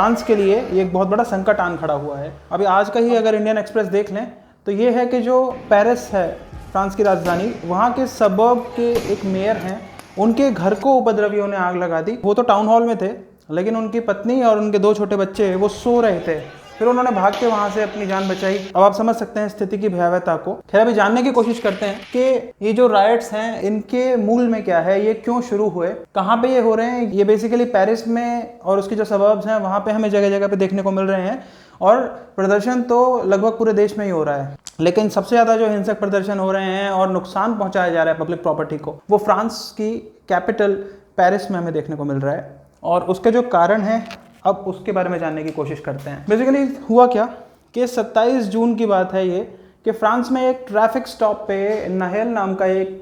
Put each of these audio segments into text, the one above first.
France के लिए ये एक बहुत बड़ा संकट आन खड़ा हुआ है। अभी आज का ही अगर इंडियन एक्सप्रेस देख लें तो ये है कि जो पेरिस है फ्रांस की राजधानी, वहाँ के सबर्ब के एक मेयर हैं, उनके घर को उपद्रवियों ने आग लगा दी। वो तो टाउन हॉल में थे, लेकिन उनकी पत्नी और उनके 2 छोटे बच्चे वो सो रहे थे। फिर उन्होंने भाग के वहाँ से अपनी जान बचाई। अब आप समझ सकते हैं स्थिति की भयावहता को। खैर, अभी जानने की कोशिश करते हैं कि ये जो राइट्स हैं इनके मूल में क्या है, ये क्यों शुरू हुए, कहाँ पे ये हो रहे हैं। ये बेसिकली पेरिस में और उसकी जो सबर्ब्स हैं वहाँ पे हमें जगह जगह पे देखने को मिल रहे हैं, और प्रदर्शन तो लगभग पूरे देश में ही हो रहा है। लेकिन सबसे ज़्यादा जो हिंसक प्रदर्शन हो रहे हैं और नुकसान पहुँचाया जा रहा है पब्लिक प्रॉपर्टी को, वो फ्रांस की कैपिटल पेरिस में हमें देखने को मिल रहा है। और उसके जो कारण हैं, अब उसके बारे में जानने की कोशिश करते हैं। बेसिकली हुआ क्या कि 27 जून की बात है ये, कि फ्रांस में एक ट्रैफिक स्टॉप पे नहेल नाम का एक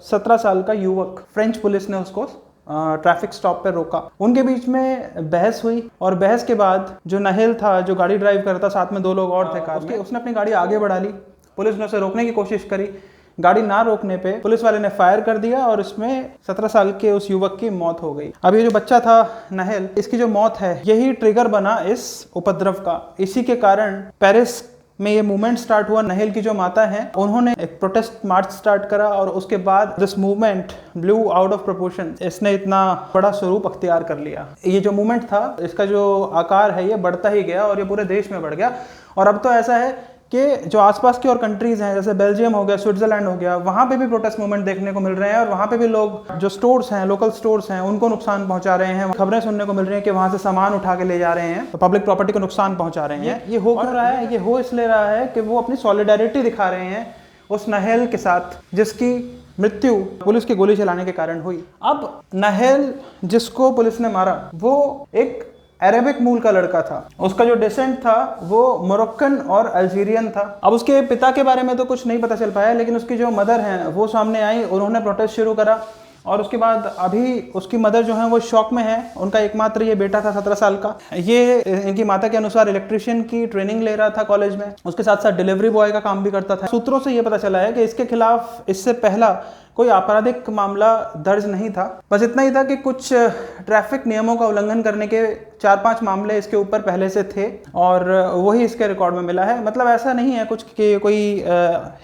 17 साल का युवक, फ्रेंच पुलिस ने उसको ट्रैफिक स्टॉप पे रोका। उनके बीच में बहस हुई, और बहस के बाद जो नहेल था, जो गाड़ी ड्राइव कर रहा था, साथ में 2 लोग और थे कार में, उसने अपनी गाड़ी आगे बढ़ा ली। पुलिस ने उसे रोकने की कोशिश करी। गाड़ी ना रोकने पे पुलिस वाले ने फायर कर दिया और इसमें 17 साल के उस युवक की मौत हो गई। अब ये जो बच्चा था नहेल, इसकी जो मौत है यही ट्रिगर बना इस उपद्रव का। इसी के कारण पेरिस में ये मूवमेंट स्टार्ट हुआ। नहेल की जो माता है उन्होंने एक प्रोटेस्ट मार्च स्टार्ट करा, और उसके बाद this movement blew out of proportion. इसने इतना बड़ा स्वरूप अख्तियार कर लिया। ये जो मूवमेंट था, इसका जो आकार है ये बढ़ता ही गया और ये पूरे देश में बढ़ गया। और अब तो ऐसा है कि जो आसपास की और कंट्रीज़ हैं, जैसे बेल्जियम हो गया, स्विट्जरलैंड हो गया, वहाँ पे भी प्रोटेस्ट मूवमेंट देखने को मिल रहे हैं। और वहाँ पे भी लोग, जो स्टोर्स हैं, लोकल स्टोर्स हैं, उनको नुकसान पहुँचा रहे हैं। खबरें सुनने को मिल रही हैं कि वहाँ से सामान उठा के ले जा रहे हैं, तो पब्लिक प्रॉपर्टी को नुकसान पहुँचा रहे हैं। ये हो क्यों रहा है? ये हो इसलिए रहा है कि वो अपनी सॉलिडेरिटी दिखा रहे हैं उस नहेल के साथ जिसकी मृत्यु पुलिस की गोली चलाने के कारण हुई। अब नहेल जिसको पुलिस ने मारा, वो एक अरेबिक मूल का लड़का था। उसका जो डिसेंट था वो मोरक्कन और अल्जीरियन था। अब उसके पिता के बारे में तो कुछ नहीं पता चल पाया, लेकिन उसकी जो मदर हैं वो सामने आई, उन्होंने प्रोटेस्ट शुरू करा। और उसके बाद अभी उसकी मदर जो है वो शॉक में है। उनका एकमात्र ये बेटा था 17 साल का। ये इनकी माता के अनुसार इलेक्ट्रिशियन की ट्रेनिंग ले रहा था कॉलेज में, उसके साथ साथ डिलीवरी बॉय का काम भी करता था। सूत्रों से ये पता चला है कि इसके खिलाफ इससे पहला कोई आपराधिक मामला दर्ज नहीं था। बस इतना ही था कि कुछ ट्रैफिक नियमों का उल्लंघन करने के 4-5 मामले इसके ऊपर पहले से थे, और वही इसके रिकॉर्ड में मिला है। मतलब ऐसा नहीं है कुछ कि कोई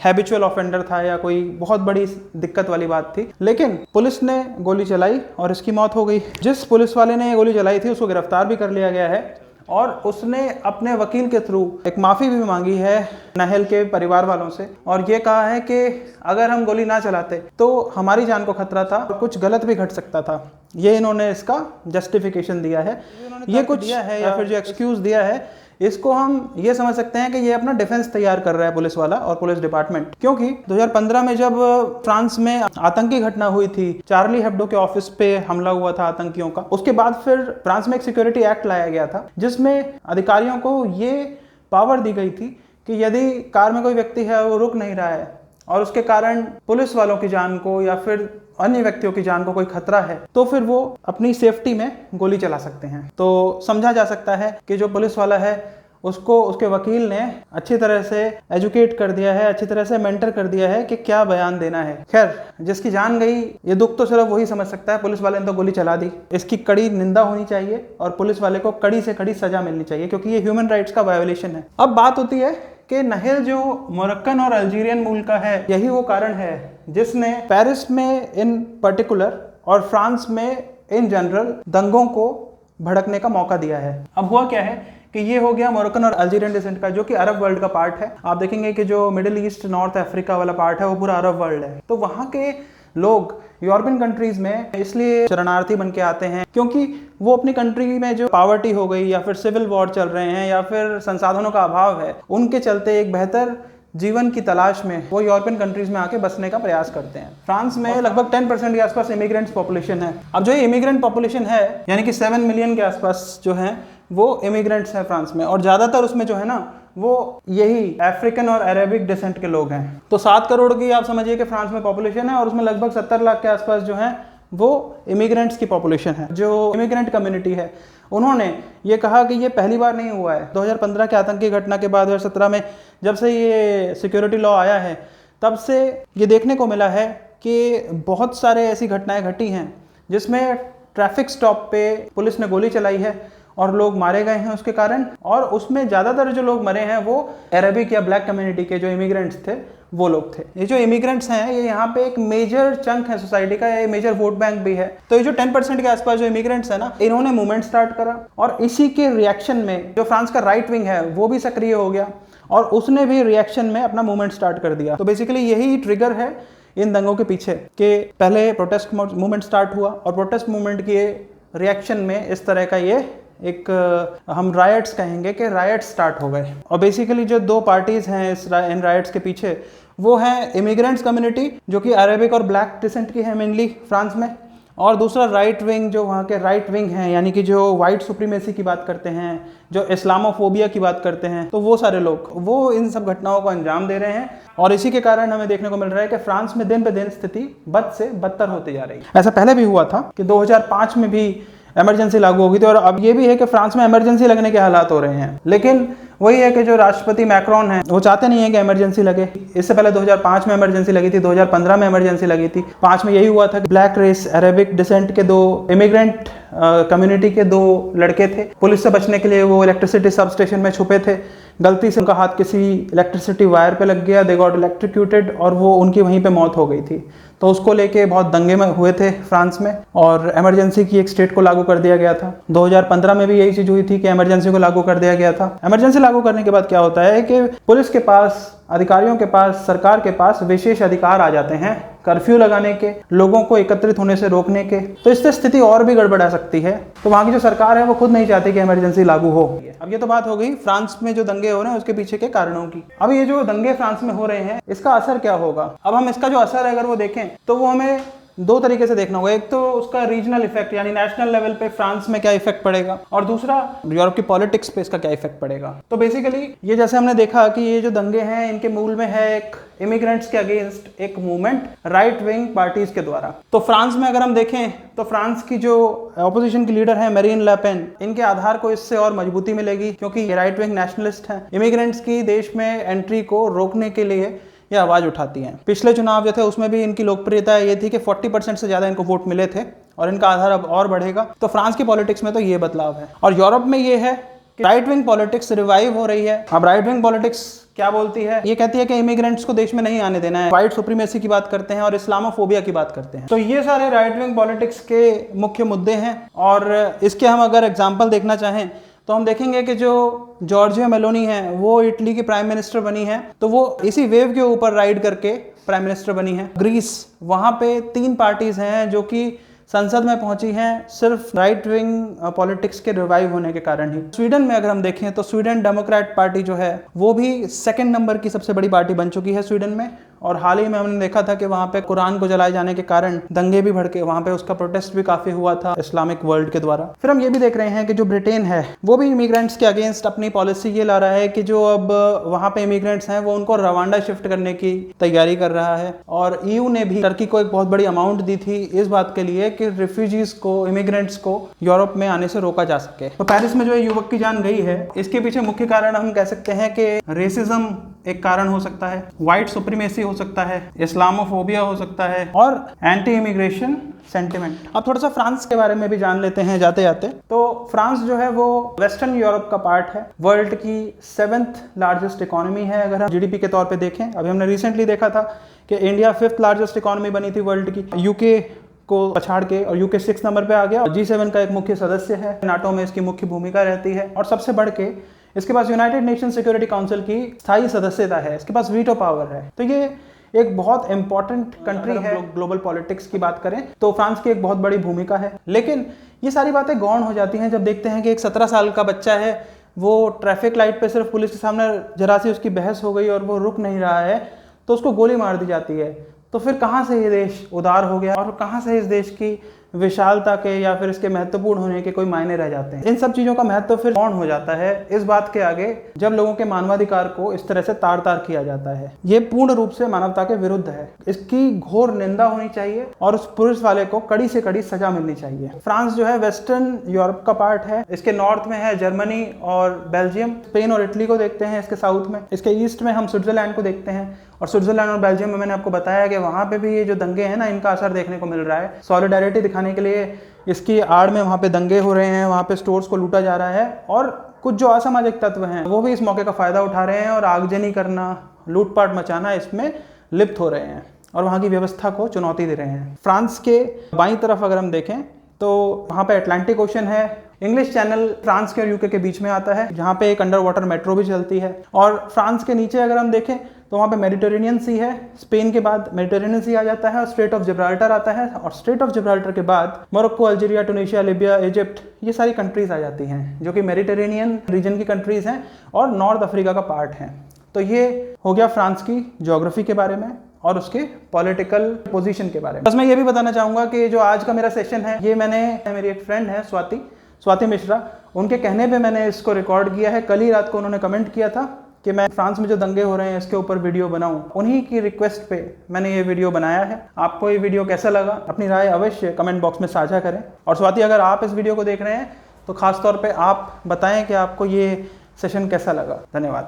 हैबिचुअल ऑफेंडर था या कोई बहुत बड़ी दिक्कत वाली बात थी। लेकिन पुलिस ने गोली चलाई और इसकी मौत हो गई। जिस पुलिस वाले ने गोली चलाई थी उसको गिरफ्तार भी कर लिया गया है, और उसने अपने वकील के थ्रू एक माफ़ी भी मांगी है नहेल के परिवार वालों से, और ये कहा है कि अगर हम गोली ना चलाते तो हमारी जान को खतरा था और कुछ गलत भी घट सकता था। ये इन्होंने इसका जस्टिफिकेशन दिया है। ये कुछ दिया है या फिर जो एक्सक्यूज़ दिया है, इसको हम ये समझ सकते हैं कि ये अपना डिफेंस तैयार कर रहा है पुलिस वाला और पुलिस डिपार्टमेंट। क्योंकि 2015 में जब फ्रांस में आतंकी घटना हुई थी, चार्ली हेब्डो के ऑफिस पे हमला हुआ था आतंकियों का, उसके बाद फिर फ्रांस में एक सिक्योरिटी एक्ट लाया गया था, जिसमें अधिकारियों को ये पावर दी गई थी कि यदि कार में कोई व्यक्ति है वो रुक नहीं रहा है और उसके कारण पुलिस वालों की जान को या फिर अन्य व्यक्तियों की जान को कोई खतरा है, तो फिर वो अपनी सेफ्टी में गोली चला सकते हैं। तो समझा जा सकता है कि जो पुलिस वाला है उसको उसके वकील ने अच्छी तरह से एजुकेट कर दिया है, अच्छी तरह से मेंटर कर दिया है कि क्या बयान देना है। खैर, जिसकी जान गई, ये दुख तो सिर्फ वही समझ सकता है। पुलिस वाले ने तो गोली चला दी, इसकी कड़ी निंदा होनी चाहिए और पुलिस वाले को कड़ी से कड़ी सजा मिलनी चाहिए, क्योंकि ये ह्यूमन राइट्स का वायोलेशन है। अब बात होती है कि नहेल जो मोरक्कन और अल्जीरियन मूल का है, यही वो कारण है जिसने पेरिस में इन पर्टिकुलर और फ्रांस में इन जनरल दंगों को भड़कने का मौका दिया है। अब हुआ क्या है कि ये हो गया मोरक्कन और अल्जीरियन डिसेंट का, जो कि अरब वर्ल्ड का पार्ट है। आप देखेंगे कि जो मिडिल ईस्ट, नॉर्थ अफ्रीका वाला पार्ट है वो पूरा अरब वर्ल्ड है। तो वहाँ के लोग यूरोपियन कंट्रीज में इसलिए शरणार्थी बन के आते हैं क्योंकि वो अपनी कंट्री में जो पॉवर्टी हो गई या फिर सिविल वॉर चल रहे हैं या फिर संसाधनों का अभाव है, उनके चलते एक बेहतर जीवन की तलाश में वो यूरोपियन कंट्रीज में आके बसने का प्रयास करते हैं। फ्रांस में लगभग 10% के आसपास इमिग्रेंट्स पॉपुलेशन है। अब जो इमिग्रेंट पॉपुलेशन है, यानी कि 7 मिलियन के आसपास जो है वो इमिग्रेंट्स हैं फ्रांस में, और ज़्यादातर उसमें जो है ना वो यही अफ्रीकन और अरेबिक डिसेंट के लोग हैं। तो 7 करोड़ की आप समझिए कि फ्रांस में पॉपुलेशन है, और उसमें लगभग 70 लाख के आसपास जो है वो इमिग्रेंट्स की पॉपुलेशन है। जो इमिग्रेंट कम्युनिटी है उन्होंने ये कहा कि ये पहली बार नहीं हुआ है। 2015 के आतंकी घटना के बाद 2017 में जब से ये सिक्योरिटी लॉ आया है, तब से ये देखने को मिला है कि बहुत सारे ऐसी घटनाएं घटी हैं जिसमें ट्रैफिक स्टॉप पे पुलिस ने गोली चलाई है और लोग मारे गए हैं उसके कारण। और उसमें ज़्यादातर जो लोग मरे हैं वो अरेबिक या ब्लैक कम्युनिटी के जो इमिग्रेंट्स थे वो लोग थे। ये जो इमिग्रेंट्स हैं ये यहाँ पे एक मेजर चंक है सोसाइटी का, ये मेजर वोट बैंक भी है। तो ये जो 10% के आसपास जो इमिग्रेंट्स है ना, इन्होंने मूवमेंट स्टार्ट करा और इसी के रिएक्शन में जो फ्रांस का राइट विंग है वो भी सक्रिय हो गया और उसने भी रिएक्शन में अपना मूवमेंट स्टार्ट कर दिया। तो बेसिकली यही ट्रिगर है इन दंगों के पीछे कि पहले प्रोटेस्ट मूवमेंट स्टार्ट हुआ और प्रोटेस्ट मूवमेंट के रिएक्शन में इस तरह का ये एक हम रायट्स कहेंगे कि रायट्स स्टार्ट हो गए। और बेसिकली जो दो पार्टीज हैं इन रायट्स के पीछे वो हैं इमिग्रेंट्स कम्युनिटी जो कि अरेबिक और ब्लैक डिसेंट की है मेनली फ्रांस में, और दूसरा राइट विंग जो वहाँ के राइट विंग हैं यानी कि जो वाइट सुप्रीमेसी की बात करते हैं, जो इस्लामोफोबिया की बात करते हैं, तो वो सारे लोग वो इन सब घटनाओं को अंजाम दे रहे हैं। और इसी के कारण हमें देखने को मिल रहा है कि फ्रांस में दिन पे दिन स्थिति बद से बदतर होती जा रही है। ऐसा पहले भी हुआ था कि 2005 में भी इमरजेंसी लागू हो गई थी और अब ये भी है कि फ्रांस में इमरजेंसी लगने के हालात हो रहे हैं। लेकिन वही है कि जो राष्ट्रपति मैक्रोन है वो चाहते नहीं है कि इमरजेंसी लगे। इससे पहले 2005 में इमरजेंसी लगी थी, 2015 में इमरजेंसी लगी थी। 5 में यही हुआ था कि ब्लैक रेस अरेबिक डिसेंट के 2 इमिग्रेंट कम्युनिटी के 2 लड़के थे, पुलिस से बचने के लिए वो इलेक्ट्रिसिटी सब स्टेशन में छुपे थे, गलती से उनका हाथ किसी इलेक्ट्रिसिटी वायर पे लग गया, दे गॉट इलेक्ट्रिक्यूटेड और वो उनकी वहीं पे मौत हो गई थी। तो उसको लेके बहुत दंगे में हुए थे फ्रांस में और इमरजेंसी की एक स्टेट को लागू कर दिया गया था। 2015 में भी यही चीज़ हुई थी कि इमरजेंसी को लागू कर दिया गया था। इमरजेंसी लागू करने के बाद क्या होता है कि पुलिस के पास, अधिकारियों के पास, सरकार के पास विशेष अधिकार आ जाते हैं कर्फ्यू लगाने के, लोगों को एकत्रित होने से रोकने के। तो इससे स्थिति और भी गड़बड़ा सकती है। तो वहाँ की जो सरकार है वो खुद नहीं चाहती कि इमरजेंसी लागू हो। अब ये तो बात हो गई फ्रांस में जो दंगे हो रहे हैं उसके पीछे के कारणों की। अब ये जो दंगे फ्रांस में हो रहे हैं इसका असर क्या होगा? अब हम इसका जो असर है अगर वो देखें तो वो हमें 2 तरीके से देखना होगा। एक तो उसका रीजनल इफेक्ट यानी नेशनल लेवल पे फ्रांस में क्या इफेक्ट पड़ेगा, और दूसरा यूरोप की पॉलिटिक्स पे इसका क्या इफेक्ट पड़ेगा। तो बेसिकली ये जैसे हमने देखा कि ये जो दंगे हैं इनके मूल में है एक इमिग्रेंट्स के अगेंस्ट एक मूवमेंट राइट विंग पार्टीज के द्वारा। तो फ्रांस में अगर हम देखें तो फ्रांस की जो ऑपोजिशन की लीडर है मैरीन ले पेन, इनके आधार को इससे और मजबूती मिलेगी क्योंकि ये राइट विंग नेशनलिस्ट हैं। इमिग्रेंट्स की देश में एंट्री को रोकने के लिए ये आवाज उठाती हैं। पिछले चुनाव जो थे उसमें भी इनकी लोकप्रियता ये थी कि 40% से ज्यादा इनको वोट मिले थे और इनका आधार अब और बढ़ेगा। तो फ्रांस की पॉलिटिक्स में तो ये बदलाव है। और यूरोप में ये है कि राइट विंग पॉलिटिक्स रिवाइव हो रही है। अब राइट विंग पॉलिटिक्स क्या बोलती है? ये कहती है कि इमिग्रेंट्स को देश में नहीं आने देना है, व्हाइट सुप्रीमेसी की बात करते हैं और इस्लामोफोबिया की बात करते हैं। तो ये सारे राइट विंग पॉलिटिक्स के मुख्य मुद्दे हैं। और इसके हम अगर एग्जाम्पल देखना चाहें तो हम देखेंगे कि जो जॉर्जिया मेलोनी है वो इटली की प्राइम मिनिस्टर बनी है, तो वो इसी वेव के ऊपर राइड करके प्राइम मिनिस्टर बनी है। ग्रीस, वहाँ पे 3 पार्टीज हैं जो कि संसद में पहुंची हैं सिर्फ राइट विंग पॉलिटिक्स के रिवाइव होने के कारण ही। स्वीडन में अगर हम देखें तो स्वीडन डेमोक्रेट पार्टी जो है वो भी 2nd नंबर की सबसे बड़ी पार्टी बन चुकी है स्वीडन में। और हाल ही में हमने देखा था कि वहाँ पे कुरान को जलाए जाने के कारण दंगे भी भड़के, वहाँ पे उसका प्रोटेस्ट भी काफी हुआ था इस्लामिक वर्ल्ड के द्वारा। फिर हम ये भी देख रहे हैं कि जो ब्रिटेन है वो भी इमिग्रेंट्स के अगेंस्ट अपनी पॉलिसी ये ला रहा है कि जो अब वहाँ पे इमिग्रेंट्स हैं वो उनको रवांडा शिफ्ट करने की तैयारी कर रहा है। और EU ने भी टर्की को एक बहुत बड़ी अमाउंट दी थी इस बात के लिए कि रिफ्यूजीज को, इमिग्रेंट्स को यूरोप में आने से रोका जा सके। तो पेरिस में जो युवक की जान गई है इसके पीछे मुख्य कारण हम कह सकते हैं कि रेसिज्म एक कारण हो सकता है, व्हाइट सुप्रीमेसी हो सकता है, इस्लामोफोबिया हो सकता है और एंटी इमिग्रेशन सेंटिमेंट। अब थोड़ा सा फ्रांस के बारे में भी जान लेते हैं जाते जाते। तो फ्रांस जो है वो वेस्टर्न यूरोप का पार्ट है, वर्ल्ड की 7th लार्जेस्ट इकोनॉमी है अगर हम GDP के तौर पे देखें। अभी हमने रिसेंटली देखा था कि इंडिया 5th लार्जेस्ट इकोनॉमी बनी थी वर्ल्ड की, यूके को पछाड़ के, और यूके 6th नंबर पे आ गया। G7 का एक मुख्य सदस्य है, नाटो में इसकी मुख्य भूमिका रहती है और सबसे बढ़ के इसके पास यूनाइटेड नेशन सिक्योरिटी काउंसिल की स्थायी सदस्यता है, इसके पास वीटो पावर है। तो ये एक बहुत इंपॉर्टेंट कंट्री है। ग्लोबल पॉलिटिक्स की बात करें तो फ्रांस की एक बहुत बड़ी भूमिका है। लेकिन ये सारी बातें गौण हो जाती हैं जब देखते हैं कि एक 17 साल का बच्चा है, वो ट्रैफिक लाइट पे सिर्फ पुलिस के सामने जरा सी उसकी बहस हो गई और वो रुक नहीं रहा है तो उसको गोली मार दी जाती है। तो फिर कहाँ से ये देश उदार हो गया और कहाँ से इस देश की विशालता के या फिर इसके महत्वपूर्ण होने के कोई मायने रह जाते हैं? इन सब चीज़ों का महत्व फिर कौन हो जाता है इस बात के आगे जब लोगों के मानवाधिकार को इस तरह से तार तार किया जाता है। ये पूर्ण रूप से मानवता के विरुद्ध है, इसकी घोर निंदा होनी चाहिए और उस पुलिस वाले को कड़ी से कड़ी सजा मिलनी चाहिए। फ्रांस जो है वेस्टर्न यूरोप का पार्ट है, इसके नॉर्थ में है जर्मनी और बेल्जियम, स्पेन और इटली को देखते हैं इसके साउथ में, इसके ईस्ट में हम स्विट्जरलैंड को देखते हैं और स्विट्जरलैंड और बेल्जियम में मैंने आपको बताया कि वहाँ पे भी ये जो दंगे हैं ना, इनका असर देखने को मिल रहा है। सॉलिडारिटी दिखाने के लिए इसकी आड़ में वहाँ पे दंगे हो रहे हैं, वहाँ पे स्टोर्स को लूटा जा रहा है, और कुछ जो असामाजिक तत्व हैं वो भी इस मौके का फ़ायदा उठा रहे हैं और आगजनी करना, लूटपाट मचाना इसमें लिप्त हो रहे हैं और वहाँ की व्यवस्था को चुनौती दे रहे हैं। फ्रांस के बाईं तरफ अगर हम देखें तो वहाँ पे अटलांटिक ओशन है। इंग्लिश चैनल फ्रांस के और यूके के बीच में आता है, जहाँ पे एक अंडर वाटर मेट्रो भी चलती है। और फ्रांस के नीचे अगर हम देखें तो वहाँ पे मेडिटेरेनियन सी है, स्पेन के बाद मेडिटेरेनियन सी आ जाता है और स्ट्रेट ऑफ जिब्राल्टर आता है, और स्ट्रेट ऑफ जिब्राल्टर के बाद मोरक्को, अल्जीरिया, टूनीशिया, लीबिया, इजिप्ट, ये सारी कंट्रीज आ जाती हैं जो कि मेडिटेरेनियन रीजन की कंट्रीज हैं और नॉर्थ अफ्रीका का पार्ट हैं। तो ये हो गया फ्रांस की ज्योग्राफी के बारे में और उसके पॉलिटिकल पोजीशन के बारे में। बस मैं ये भी बताना चाहूँगा कि जो आज का मेरा सेशन है, ये मेरी एक फ्रेंड है स्वाति मिश्रा, उनके कहने पे मैंने इसको रिकॉर्ड किया है। कल ही रात को उन्होंने कमेंट किया था कि मैं फ्रांस में जो दंगे हो रहे हैं इसके ऊपर वीडियो बनाऊं। उन्हीं की रिक्वेस्ट पे मैंने ये वीडियो बनाया है। आपको ये वीडियो कैसा लगा, अपनी राय अवश्य कमेंट बॉक्स में साझा करें। और स्वाति, अगर आप इस वीडियो को देख रहे हैं तो खास तौर पे आप बताएं कि आपको ये सेशन कैसा लगा। धन्यवाद।